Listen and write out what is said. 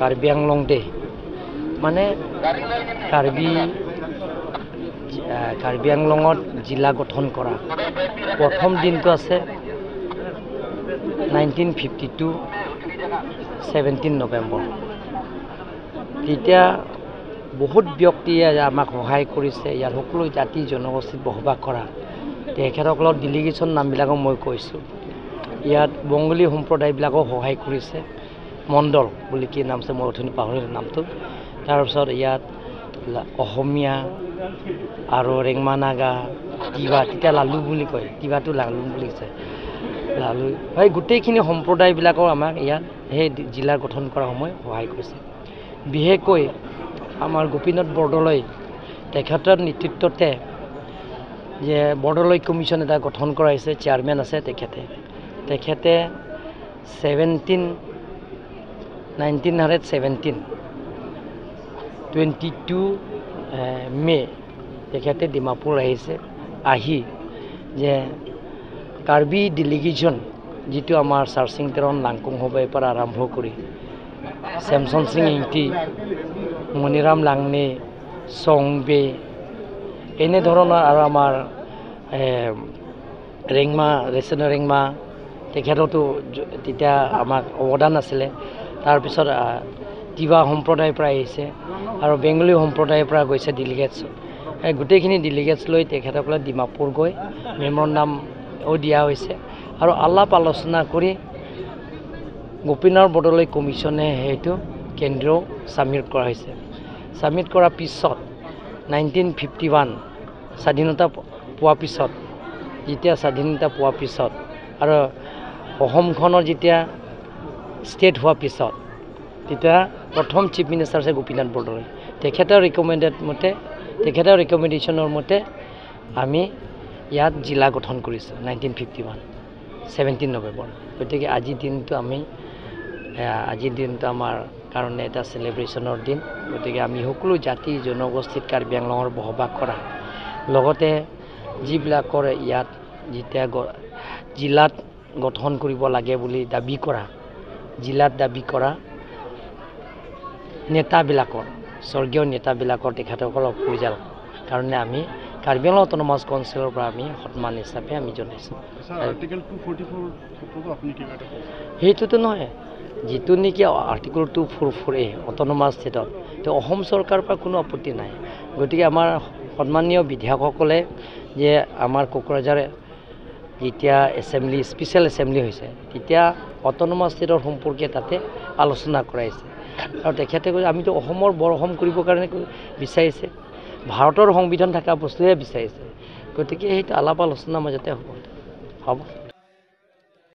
Karbi Anglong day মানে কাৰ্বি আংলঙত জিলা গঠন কৰা প্ৰথম দিনটো আছে 1952 17 নৱেম্বৰ। তেতিয়া বহুত ব্যক্তিয়ে আমাক সহায় কৰিছে, ইয়াৰ সকলো জাতি জনগোষ্ঠীত বসবাস কৰা তেখেতসকলৰ ডেলিগেশ্যন নামবিলাকো মই কৈছোঁ। ইয়াত বংগলী সম্প্ৰদায়বিলাকো সহায় কৰিছে, মণ্ডল বুলি কি নাম আছে মই অথনি পাহৰিলোঁ নামটো। তাৰপিছত ইয়াত অসমীয়া আৰু ৰেংমা নাগা, তিৱা, তেতিয়া লালু বুলি কয়, তিৱাটো লালু বুলি কয়, লালু সেই গোটেইখিনি সম্প্ৰদায়বিলাকৰ আমাক ইয়াত সেই জিলা গঠন কৰাৰ সময় সহায় কৰিছে। বিশেষকৈ আমাৰ গোপীনাথ বৰদলৈ তেখেতৰ নেতৃত্বতে যে বৰদলৈ কমিশ্যন এটা গঠন কৰাইছে, চেয়াৰমেন আছে তেখেতে 22 মে তেখেতে ডিমাপুৰ আহিছে। আহি যে কাৰ্বি ডেলিগেশ্যন যিটো আমাৰ চাৰ্চিং তেৰণ লাংকুং সবাইৰ পৰা আৰম্ভ কৰি চেমচন সিং ইংটি, মণিৰাম লাংনে, চংবে এনেধৰণৰ আৰু আমাৰ ৰেংমা তেখেততো তেতিয়া আমাক অৱদান আছিলে। তাৰপিছত তিৱা সম্প্ৰদায়ৰ পৰা আহিছে আৰু বেংগলী সম্প্ৰদায়ৰ পৰা গৈছে ডেলিগেটছ। গোটেইখিনি ডেলিগেটছ লৈ তেখেতসকলে ডিমাপুৰ গৈ মেমৰেণ্ডামো দিয়া হৈছে আৰু আলাপ আলোচনা কৰি গোপীনাথ বৰদলৈ কমিশ্যনে সেইটো কেন্দ্ৰীয় ছাবমিট কৰা হৈছে। ছাবমিট কৰাৰ পিছত 1951 স্বাধীনতা পোৱাৰ পিছত, যেতিয়া স্বাধীনতা পোৱাৰ পিছত আৰু অসমখনৰ যেতিয়া ষ্টেট হোৱাৰ পিছত, তেতিয়া প্ৰথম চিফ মিনিষ্টাৰ হৈছে গোপীনাথ বৰদলৈ। তেখেতৰ ৰিকমেণ্ডেশ্যনৰ মতে আমি ইয়াত জিলা গঠন কৰিছোঁ 1951 17 নৱেম্বৰ। গতিকে আজিৰ দিনটো আমাৰ কাৰণে এটা চেলিব্ৰেশ্যনৰ দিন। গতিকে আমি সকলো জাতি জনগোষ্ঠীত কাৰ্বি আংলঙৰ বসবাস কৰা, লগতে যিবিলাকৰ ইয়াত যেতিয়া জিলাত গঠন কৰিব লাগে বুলি জিলাত দাবী কৰা নেতাবিলাকৰ, স্বৰ্গীয় নেতাবিলাকৰ তেখেতসকলৰ পৰিয়াল কাৰণে আমি কাৰ্বি আংলং অট'নমাছ কাউন্সিলৰ পৰা আমি সন্মান হিচাপে আমি জনাইছোঁ। সেইটোতো নহয়, যিটো নেকি আৰ্টিকল 244A অট'নমাছ ষ্টেটত, তো অসম চৰকাৰৰ পৰা কোনো আপত্তি নাই। গতিকে আমাৰ সন্মানীয় বিধায়কসকলে যে আমাৰ কোকৰাঝাৰ যেতিয়া স্পেচিয়েল এছেম্বলি হৈছে, তেতিয়া অট'নমাছ ষ্টেটৰ সম্পৰ্কে তাতে আলোচনা কৰাইছে আৰু তেখেতে কৈছে আমিতো অসমৰ বৰ অসম কৰিবৰ কাৰণে বিচাৰিছে, ভাৰতৰ সংবিধান থকা বস্তুহে বিচাৰিছে। গতিকে সেইটো আলাপ আলোচনাৰ মাজতে হ'ব।